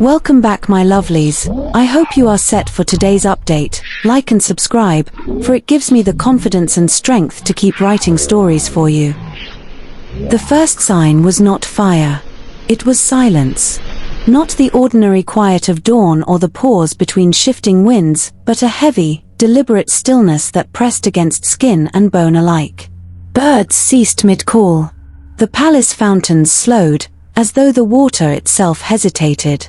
Welcome back, my lovelies. I hope you are set for today's update. Like and subscribe, for it gives me the confidence and strength to keep writing stories for you. The first sign was not fire. It was silence. Not the ordinary quiet of dawn or the pause between shifting winds, but a heavy, deliberate stillness that pressed against skin and bone alike. Birds ceased mid-call. The palace fountains slowed, as though the water itself hesitated.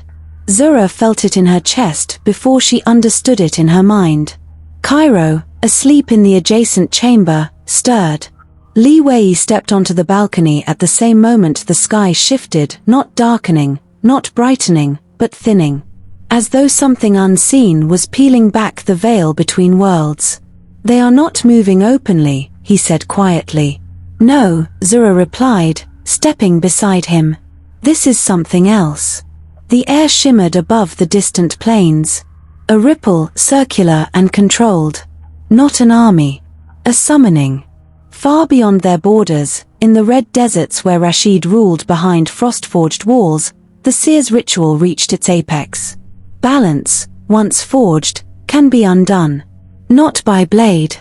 Zura felt it in her chest before she understood it in her mind. Cairo, asleep in the adjacent chamber, stirred. Li Wei stepped onto the balcony at the same moment the sky shifted, not darkening, not brightening, but thinning. As though something unseen was peeling back the veil between worlds. "They are not moving openly," he said quietly. "No," Zura replied, stepping beside him. "This is something else." The air shimmered above the distant plains. A ripple, circular and controlled. Not an army. A summoning. Far beyond their borders, in the red deserts where Rashid ruled behind frost-forged walls, the seer's ritual reached its apex. Balance, once forged, can be undone. Not by blade,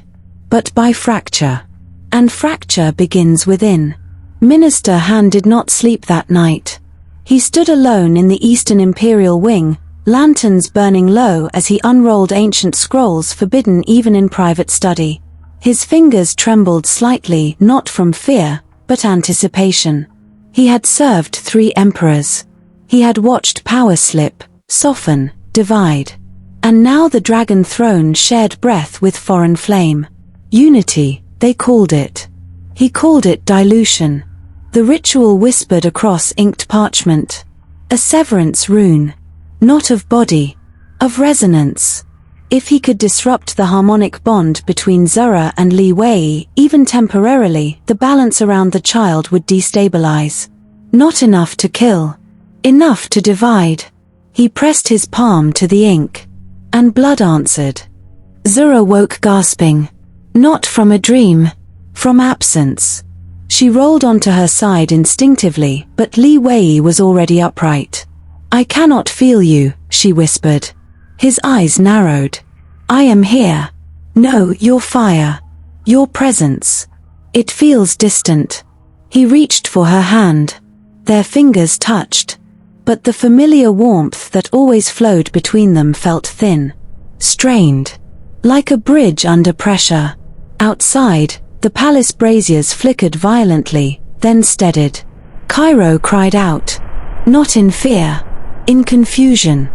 but by fracture. And fracture begins within. Minister Han did not sleep that night. He stood alone in the Eastern Imperial Wing, lanterns burning low as he unrolled ancient scrolls forbidden even in private study. His fingers trembled slightly, not from fear, but anticipation. He had served 3 emperors. He had watched power slip, soften, divide. And now the dragon throne shared breath with foreign flame. Unity, they called it. He called it dilution. The ritual whispered across inked parchment. A severance rune. Not of body. Of resonance. If he could disrupt the harmonic bond between Zura and Li Wei, even temporarily, the balance around the child would destabilize. Not enough to kill. Enough to divide. He pressed his palm to the ink. And blood answered. Zura woke gasping. Not from a dream. From absence. She rolled onto her side instinctively, but Li Wei was already upright. "I cannot feel you," she whispered. His eyes narrowed. "I am here. No, your fire. Your presence. It feels distant." He reached for her hand. Their fingers touched. But the familiar warmth that always flowed between them felt thin. Strained. Like a bridge under pressure. Outside, the palace braziers flickered violently, then steadied. Cairo cried out. Not in fear. In confusion.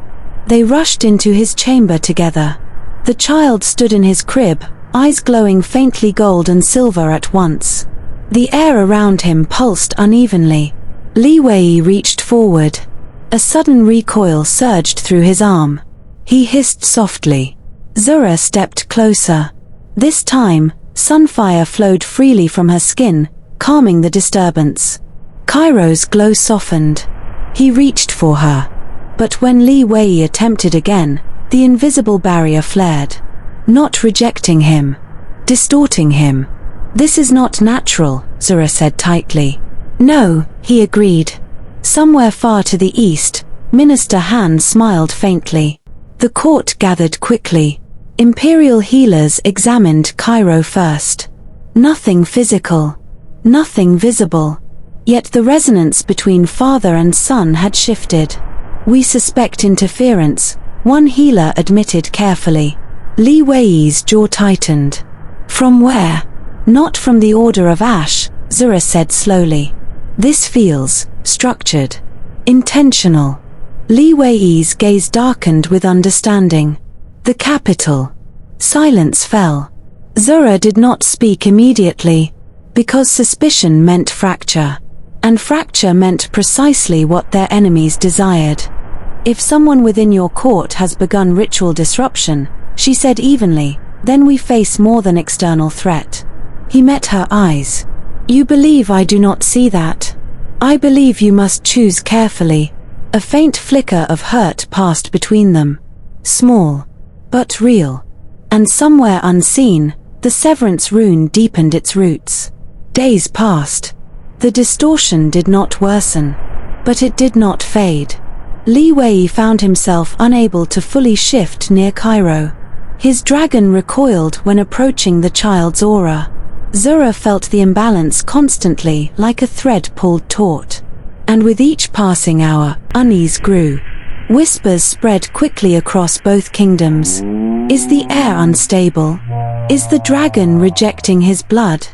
They rushed into his chamber together. The child stood in his crib, eyes glowing faintly gold and silver at once. The air around him pulsed unevenly. Li Wei reached forward. A sudden recoil surged through his arm. He hissed softly. Zura stepped closer. This time, sunfire flowed freely from her skin, calming the disturbance. Cairo's glow softened. He reached for her. But when Li Wei attempted again, the invisible barrier flared. Not rejecting him. Distorting him. "This is not natural," Zura said tightly. "No," he agreed. Somewhere far to the east, Minister Han smiled faintly. The court gathered quickly. Imperial healers examined Cairo first. Nothing physical. Nothing visible. Yet the resonance between father and son had shifted. "We suspect interference," one healer admitted carefully. Li Wei's jaw tightened. "From where?" "Not from the Order of Ash," Zura said slowly. "This feels structured. Intentional." Li Wei's gaze darkened with understanding. "The capital." Silence fell. Zura did not speak immediately, because suspicion meant fracture. And fracture meant precisely what their enemies desired. "If someone within your court has begun ritual disruption," she said evenly, "then we face more than external threat." He met her eyes. "You believe I do not see that? I believe you must choose carefully." A faint flicker of hurt passed between them. Small, but real. And somewhere unseen, the severance rune deepened its roots. Days passed. The distortion did not worsen. But it did not fade. Li Wei found himself unable to fully shift near Cairo. His dragon recoiled when approaching the child's aura. Zura felt the imbalance constantly, like a thread pulled taut. And with each passing hour, unease grew. Whispers spread quickly across both kingdoms. Is the air unstable? Is the dragon rejecting his blood?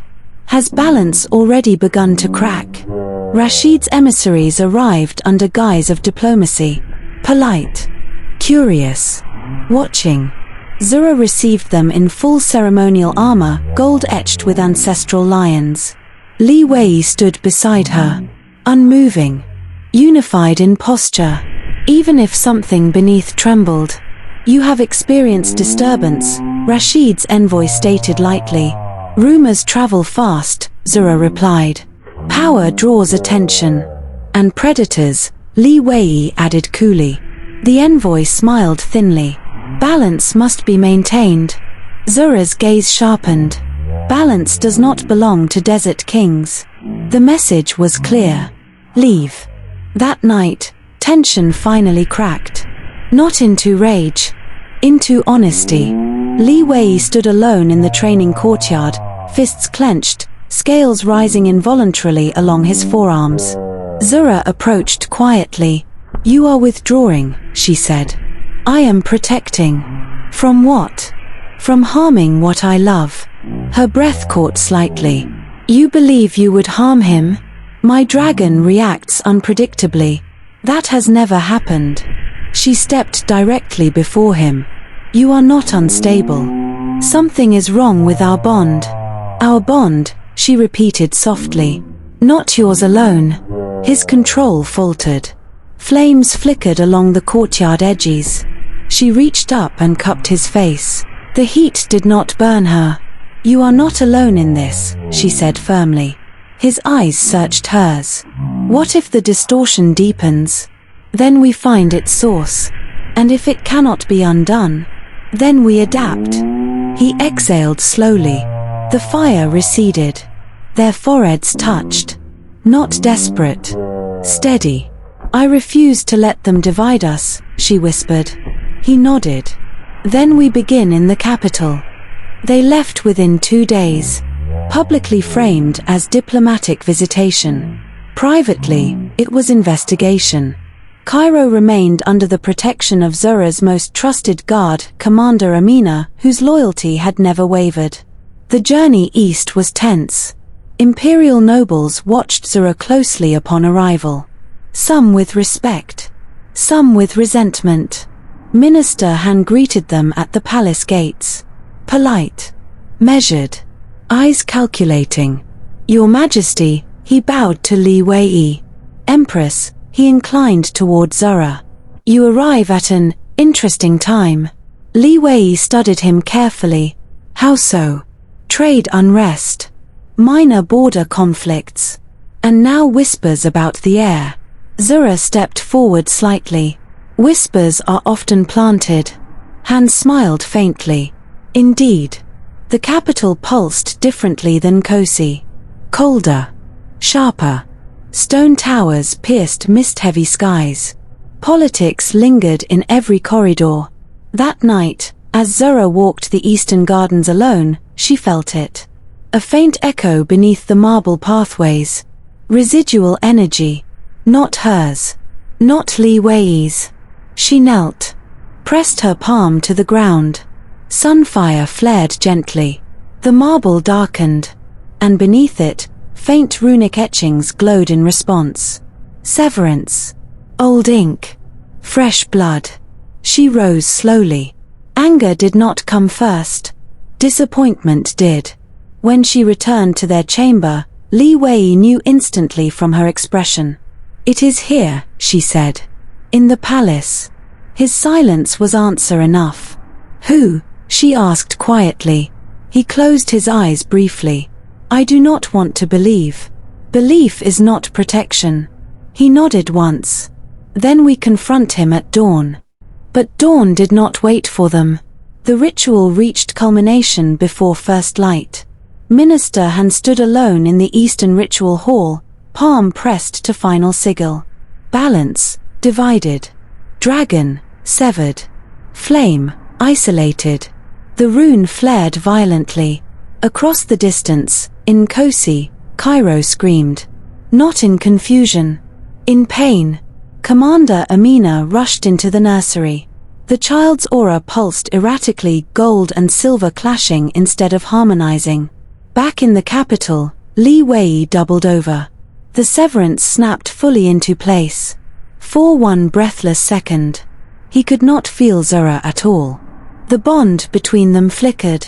Has balance already begun to crack? Rashid's emissaries arrived under guise of diplomacy. Polite, curious, watching. Zura received them in full ceremonial armor, gold-etched with ancestral lions. Li Wei stood beside her, unmoving, unified in posture, even if something beneath trembled. You have experienced disturbance, Rashid's envoy stated lightly. Rumors travel fast, Zura replied. Power draws attention. And predators, Li Wei added coolly. The envoy smiled thinly. Balance must be maintained. Zura's gaze sharpened. Balance does not belong to desert kings. The message was clear. Leave. That night, tension finally cracked. Not into rage. Into honesty. Li Wei stood alone in the training courtyard, fists clenched, scales rising involuntarily along his forearms. Zura approached quietly. You are withdrawing, she said. I am protecting. From what? From harming what I love. Her breath caught slightly. You believe you would harm him? My dragon reacts unpredictably. That has never happened. She stepped directly before him. You are not unstable. Something is wrong with our bond. Our bond, she repeated softly. Not yours alone. His control faltered. Flames flickered along the courtyard edges. She reached up and cupped his face. The heat did not burn her. You are not alone in this, she said firmly. His eyes searched hers. What if the distortion deepens? Then we find its source. And if it cannot be undone, then we adapt. He exhaled slowly. The fire receded. Their foreheads touched. Not desperate. Steady. I refuse to let them divide us, she whispered. He nodded. Then we begin in the capital. They left within 2 days. Publicly framed as diplomatic visitation. Privately, it was investigation. Cairo remained under the protection of Zura's most trusted guard, Commander Amina, whose loyalty had never wavered. The journey east was tense. Imperial nobles watched Zura closely upon arrival. Some with respect, some with resentment. Minister Han greeted them at the palace gates. Polite, measured, eyes calculating. Your Majesty, he bowed to Li Wei. Empress, he inclined toward Zura. You arrive at an interesting time. Li Wei studied him carefully. How so? Trade unrest. Minor border conflicts. And now whispers about the air. Zura stepped forward slightly. Whispers are often planted. Han smiled faintly. Indeed. The capital pulsed differently than Kosi. Colder. Sharper. Stone towers pierced mist-heavy skies. Politics lingered in every corridor. That night, as Zura walked the eastern gardens alone, she felt it. A faint echo beneath the marble pathways. Residual energy. Not hers. Not Li Wei's. She knelt. Pressed her palm to the ground. Sunfire flared gently. The marble darkened. And beneath it, faint runic etchings glowed in response. Severance. Old ink. Fresh blood. She rose slowly. Anger did not come first. Disappointment did. When she returned to their chamber, Li Wei knew instantly from her expression. It is here, she said. In the palace. His silence was answer enough. Who? She asked quietly. He closed his eyes briefly. I do not want to believe. Belief is not protection. He nodded once. Then we confront him at dawn. But dawn did not wait for them. The ritual reached culmination before first light. Minister Han stood alone in the eastern ritual hall, palm pressed to final sigil. Balance, divided. Dragon, severed. Flame, isolated. The rune flared violently. Across the distance, in Kosi, Cairo screamed. Not in confusion. In pain. Commander Amina rushed into the nursery. The child's aura pulsed erratically, gold and silver clashing instead of harmonizing. Back in the capital, Li Wei doubled over. The severance snapped fully into place. For one breathless second, he could not feel Zura at all. The bond between them flickered.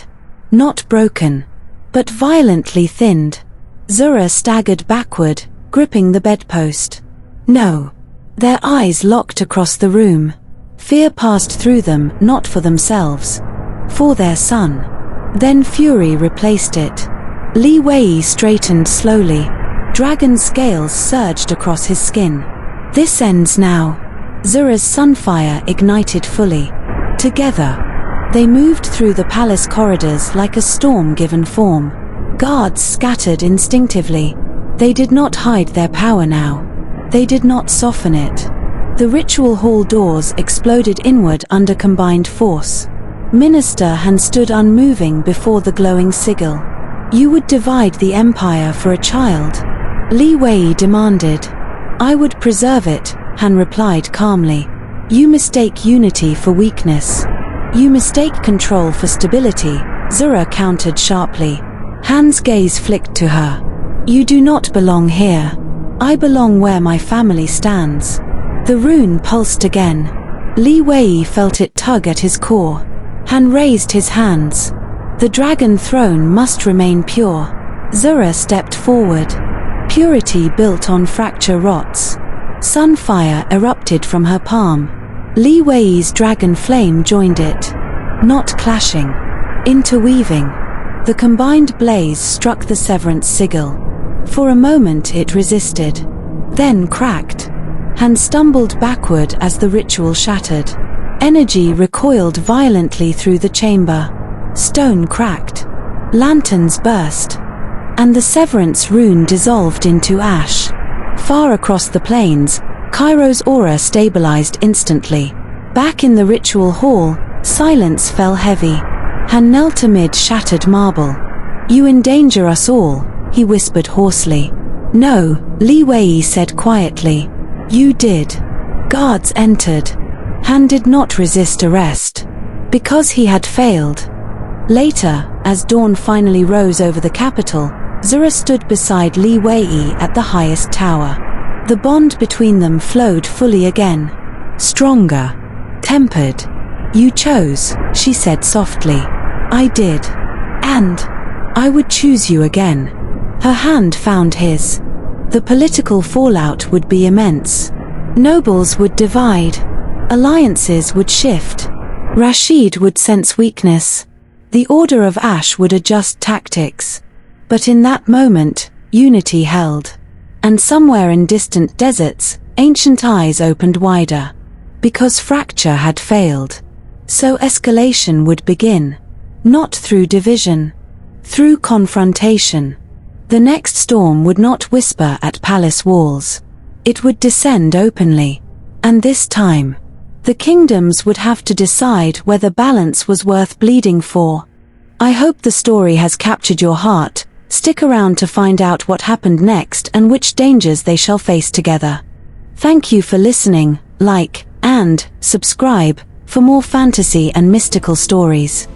Not broken, but violently thinned. Zura staggered backward, gripping the bedpost. No. Their eyes locked across the room. Fear passed through them, not for themselves. For their son. Then fury replaced it. Li Wei straightened slowly. Dragon scales surged across his skin. This ends now. Zura's sunfire ignited fully. Together, they moved through the palace corridors like a storm given form. Guards scattered instinctively. They did not hide their power now. They did not soften it. The ritual hall doors exploded inward under combined force. Minister Han stood unmoving before the glowing sigil. You would divide the empire for a child? Li Wei demanded. I would preserve it, Han replied calmly. You mistake unity for weakness. You mistake control for stability, Zura countered sharply. Han's gaze flicked to her. You do not belong here. I belong where my family stands. The rune pulsed again. Li Wei felt it tug at his core. Han raised his hands. The dragon throne must remain pure. Zura stepped forward. Purity built on fracture rots. Sunfire erupted from her palm. Li Wei's dragon flame joined it. Not clashing. Interweaving. The combined blaze struck the severance sigil. For a moment it resisted. Then cracked. Han stumbled backward as the ritual shattered. Energy recoiled violently through the chamber. Stone cracked. Lanterns burst. And the severance rune dissolved into ash. Far across the plains, Cairo's aura stabilized instantly. Back in the ritual hall, silence fell heavy. Han knelt amid shattered marble. You endanger us all, he whispered hoarsely. No, Li Wei said quietly. You did. Guards entered. Han did not resist arrest. Because he had failed. Later, as dawn finally rose over the capital, Zura stood beside Li Wei at the highest tower. The bond between them flowed fully again. Stronger. Tempered. You chose, she said softly. I did. And I would choose you again. Her hand found his. The political fallout would be immense. Nobles would divide. Alliances would shift. Rashid would sense weakness. The Order of Ash would adjust tactics. But in that moment, unity held. And somewhere in distant deserts, ancient eyes opened wider. Because fracture had failed. So escalation would begin. Not through division. Through confrontation. The next storm would not whisper at palace walls. It would descend openly. And this time, the kingdoms would have to decide whether balance was worth bleeding for. I hope the story has captured your heart. Stick around to find out what happened next and which dangers they shall face together. Thank you for listening, like, and subscribe for more fantasy and mystical stories.